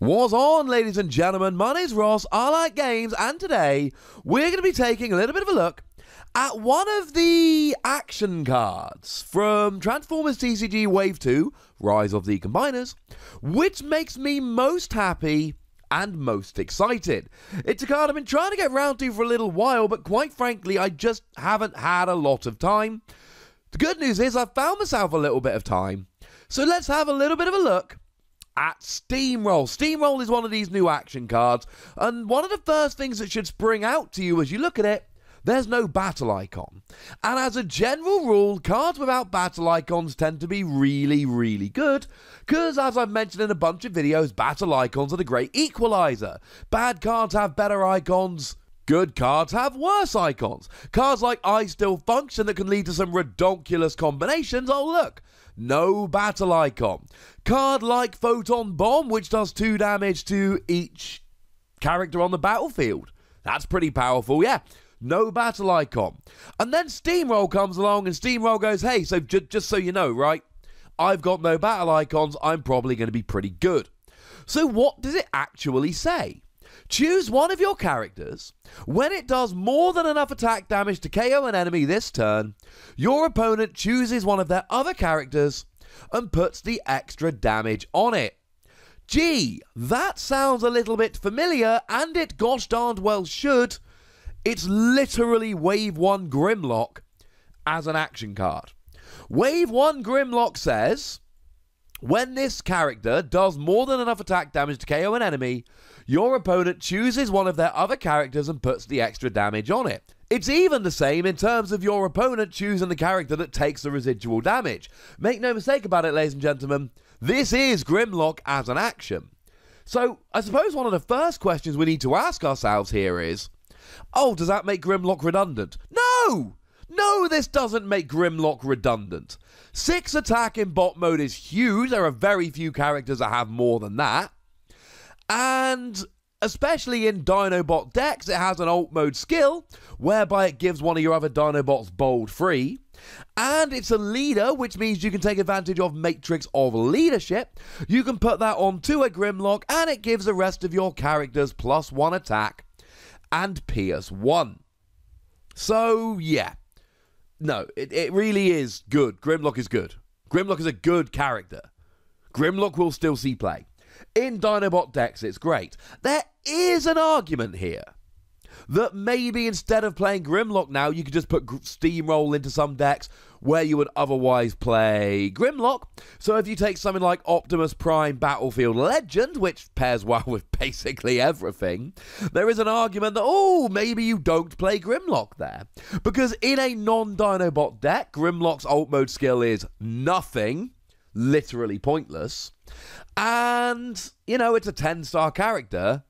What's on, ladies and gentlemen? My name's Ross, I like games, and today we're going to be taking a little bit of a look at one of the action cards from Transformers TCG Wave 2, Rise of the Combiners, which makes me most happy and most excited. It's a card I've been trying to get round to for a little while, but quite frankly, I just haven't had a lot of time. The good news is I've found myself a little bit of time, so let's have a little bit of a look at Steamroll. Steamroll is one of these new action cards, and one of the first things that should spring out to you as you look at it, there's no battle icon. And as a general rule, cards without battle icons tend to be really, really good, because as I've mentioned in a bunch of videos, battle icons are the great equalizer. Bad cards have better icons, good cards have worse icons. Cards like I Still Function that can lead to some redonkulous combinations, oh look, no battle icon. Card like Photon Bomb, which does 2 damage to each character on the battlefield. That's pretty powerful, yeah. No battle icon. And then Steamroll comes along and Steamroll goes, hey, so just so you know, right? I've got no battle icons, I'm probably going to be pretty good. So what does it actually say? Choose one of your characters. When it does more than enough attack damage to KO an enemy this turn, your opponent chooses one of their other characters and puts the extra damage on it. Gee, that sounds a little bit familiar, and it gosh darned well should. It's literally Wave 1 Grimlock as an action card. Wave 1 Grimlock says, when this character does more than enough attack damage to KO an enemy, your opponent chooses one of their other characters and puts the extra damage on it. It's even the same in terms of your opponent choosing the character that takes the residual damage. Make no mistake about it, ladies and gentlemen, this is Grimlock as an action. So, I suppose one of the first questions we need to ask ourselves here is, oh, does that make Grimlock redundant? No! No, this doesn't make Grimlock redundant. 6 attack in bot mode is huge. There are very few characters that have more than that. And especially in Dinobot decks, it has an alt mode skill, whereby it gives one of your other Dinobots bold free. And it's a leader, which means you can take advantage of Matrix of Leadership. You can put that onto a Grimlock, and it gives the rest of your characters +1 attack and Pierce 1. So, yeah. No, it really is good. Grimlock is good. Grimlock is a good character. Grimlock will still see play. In Dinobot decks, it's great. There is an argument here that maybe instead of playing Grimlock now, you could just put Steamroll into some decks where you would otherwise play Grimlock. So if you take something like Optimus Prime Battlefield Legend, which pairs well with basically everything, there is an argument that, oh, maybe you don't play Grimlock there. Because in a non-Dinobot deck, Grimlock's alt mode skill is nothing, literally pointless. And, you know, it's a 10-star character,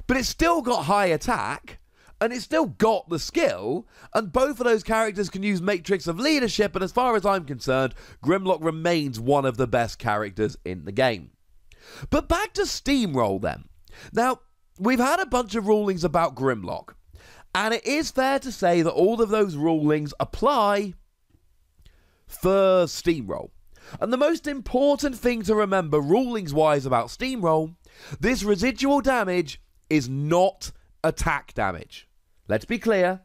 but it's still got high attack, and it's still got the skill, and both of those characters can use Matrix of Leadership, and as far as I'm concerned, Grimlock remains one of the best characters in the game. But back to Steamroll then. Now, we've had a bunch of rulings about Grimlock, and it is fair to say that all of those rulings apply for Steamroll. And the most important thing to remember rulings-wise about Steamroll, this residual damage is not attack damage. Let's be clear,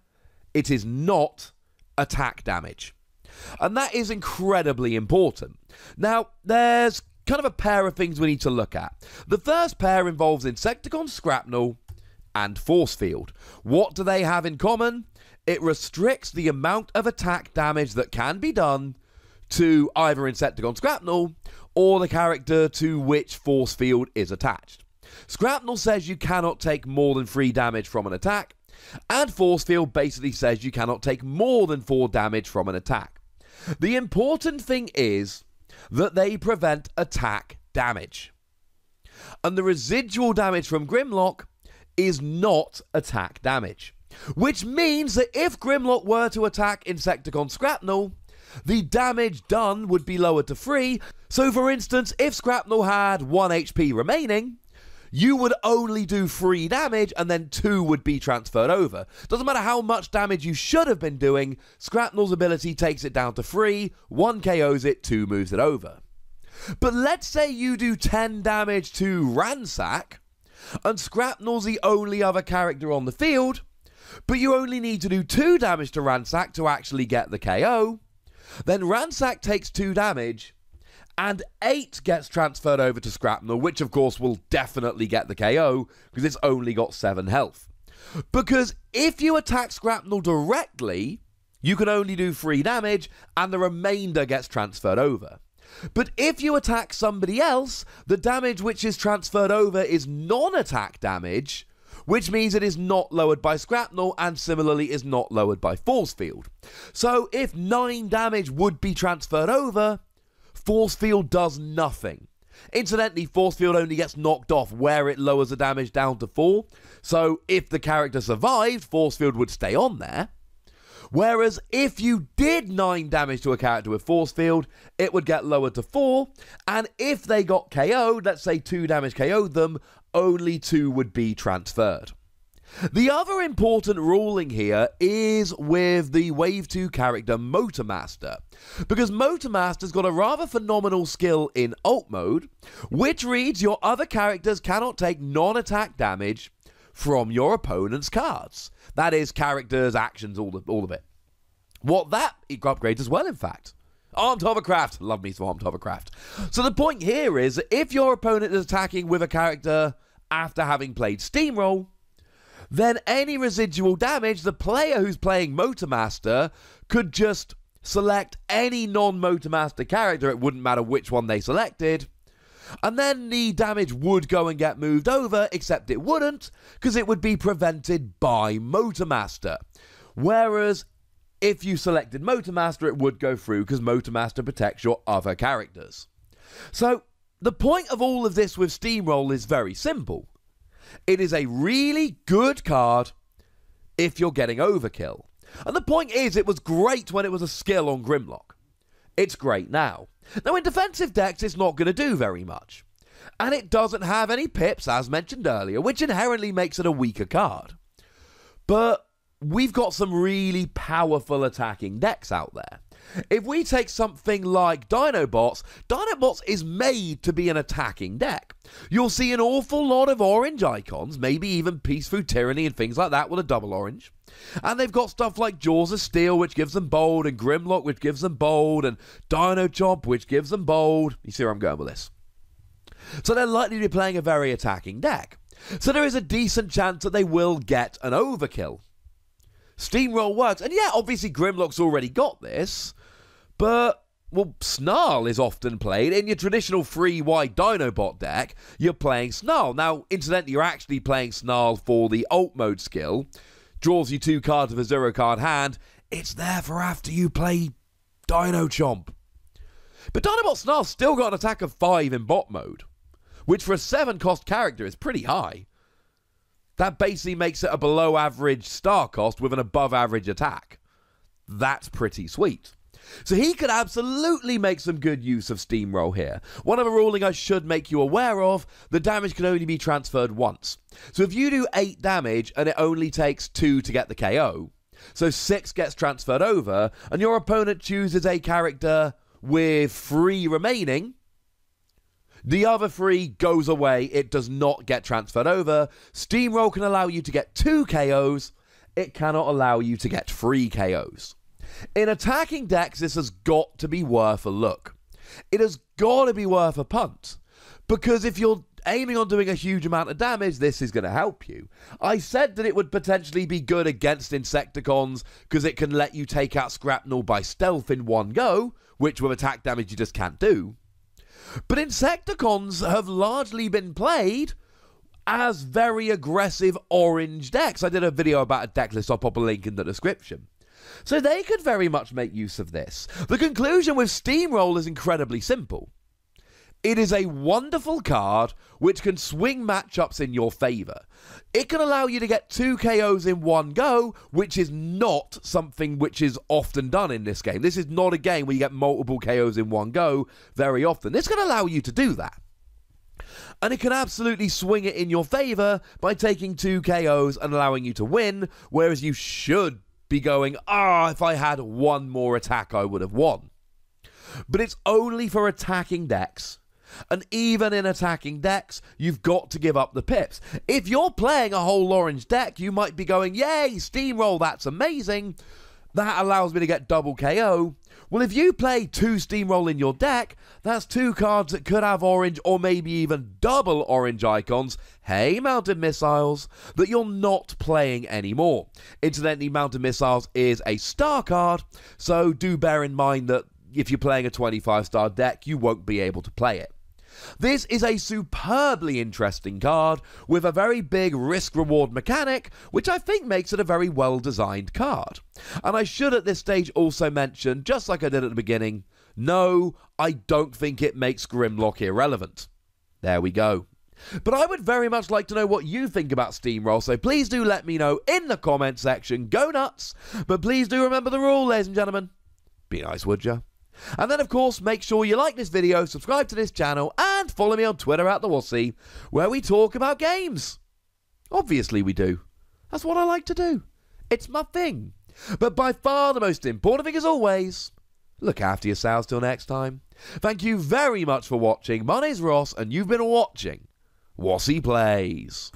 it is not attack damage. And that is incredibly important. Now, there's kind of a pair of things we need to look at. The first pair involves Insecticon Scrapnel and Force Field. What do they have in common? It restricts the amount of attack damage that can be done to either Insecticon Scrapnel or the character to which Force Field is attached. Scrapnel says you cannot take more than 3 damage from an attack, and Force Field basically says you cannot take more than 4 damage from an attack. The important thing is that they prevent attack damage. And the residual damage from Grimlock is not attack damage. Which means that if Grimlock were to attack Insecticon Scrapnel, the damage done would be lowered to 3. So for instance, if Scrapnel had 1 HP remaining, you would only do 3 damage and then 2 would be transferred over. Doesn't matter how much damage you should have been doing, Scrapnel's ability takes it down to 3, 1 KOs it, 2 moves it over. But let's say you do 10 damage to Ransack, and Scrapnel's the only other character on the field, but you only need to do 2 damage to Ransack to actually get the KO. Then Ransack takes 2 damage, and 8 gets transferred over to Scrapnel, which of course will definitely get the KO, because it's only got 7 health. Because if you attack Scrapnel directly, you can only do 3 damage, and the remainder gets transferred over. But if you attack somebody else, the damage which is transferred over is non-attack damage, which means it is not lowered by Scrapnel and similarly is not lowered by Force Field. So if 9 damage would be transferred over, Force Field does nothing. Incidentally, Force Field only gets knocked off where it lowers the damage down to 4, so if the character survived, Force Field would stay on there. Whereas if you did 9 damage to a character with Force Field, it would get lowered to 4, and if they got KO'd, let's say 2 damage KO'd them, only 2 would be transferred. The other important ruling here is with the Wave 2 character Motormaster, because Motormaster's got a rather phenomenal skill in ult mode, which reads your other characters cannot take non-attack damage from your opponent's cards. That is, characters, actions, all of it. What that upgrades as well, in fact. Armed Hovercraft. Love me some Armed Hovercraft. So the point here is, if your opponent is attacking with a character after having played Steamroll, then any residual damage, the player who's playing Motormaster could just select any non-Motormaster character, it wouldn't matter which one they selected, and then the damage would go and get moved over, except it wouldn't, because it would be prevented by Motormaster. Whereas, if you selected Motormaster, it would go through, because Motormaster protects your other characters. So, the point of all of this with Steamroll is very simple. It is a really good card if you're getting overkill. And the point is, it was great when it was a skill on Grimlock. It's great now. Now, in defensive decks, it's not going to do very much. And it doesn't have any pips, as mentioned earlier, which inherently makes it a weaker card. But we've got some really powerful attacking decks out there. If we take something like Dinobots, Dinobots is made to be an attacking deck. You'll see an awful lot of orange icons, maybe even Peace Through Tyranny and things like that with a double orange. And they've got stuff like Jaws of Steel, which gives them bold, and Grimlock, which gives them bold, and Dino Chomp, which gives them bold. You see where I'm going with this? So they're likely to be playing a very attacking deck. So there is a decent chance that they will get an overkill. Steamroll works, and yeah, obviously Grimlock's already got this, but, well, Snarl is often played. In your traditional free-wide Dinobot deck, you're playing Snarl. Now, incidentally, you're actually playing Snarl for the ult mode skill. Draws you 2 cards of a 0-card hand. It's there for after you play Dino Chomp. But Dinobot Snarl's still got an attack of 5 in bot mode, which for a 7-cost character is pretty high. That basically makes it a below-average star cost with an above-average attack. That's pretty sweet. So he could absolutely make some good use of Steamroll here. One other ruling I should make you aware of, the damage can only be transferred once. So if you do 8 damage and it only takes 2 to get the KO, so 6 gets transferred over, and your opponent chooses a character with 3 remaining, the other 3 goes away, it does not get transferred over. Steamroll can allow you to get 2 KOs, it cannot allow you to get 3 KOs. In attacking decks, this has got to be worth a look. It has got to be worth a punt. Because if you're aiming on doing a huge amount of damage, this is going to help you. I said that it would potentially be good against Insecticons because it can let you take out Scrapnel by stealth in one go, which with attack damage you just can't do. But Insecticons have largely been played as very aggressive orange decks. I did a video about a deck list, I'll pop a link in the description. So they could very much make use of this. The conclusion with Steamroll is incredibly simple. It is a wonderful card which can swing matchups in your favour. It can allow you to get 2 KOs in one go, which is not something which is often done in this game. This is not a game where you get multiple KOs in one go very often. This can allow you to do that. And it can absolutely swing it in your favour by taking 2 KOs and allowing you to win, whereas you should be going, if I had one more attack, I would have won. but it's only for attacking decks. And even in attacking decks, you've got to give up the pips. If you're playing a whole orange deck, you might be going, yay, Steamroll, that's amazing. That allows me to get double KO. Well, if you play 2 Steamroll in your deck, that's 2 cards that could have orange or maybe even double orange icons, hey, Mounted Missiles, that you're not playing anymore. Incidentally, Mounted Missiles is a star card, so do bear in mind that if you're playing a 25-star deck, you won't be able to play it. This is a superbly interesting card with a very big risk-reward mechanic, which I think makes it a very well-designed card. And I should at this stage also mention, just like I did at the beginning, no, I don't think it makes Grimlock irrelevant. There we go. But I would very much like to know what you think about Steamroll, so please do let me know in the comment section. Go nuts! But please do remember the rule, ladies and gentlemen. Be nice, would ya? And then, of course, make sure you like this video, subscribe to this channel, and follow me on Twitter at the Wossy, where we talk about games. Obviously we do. That's what I like to do. It's my thing. But by far the most important thing, as always, look after yourselves till next time. Thank you very much for watching. My name's Ross, and you've been watching Wossy Plays.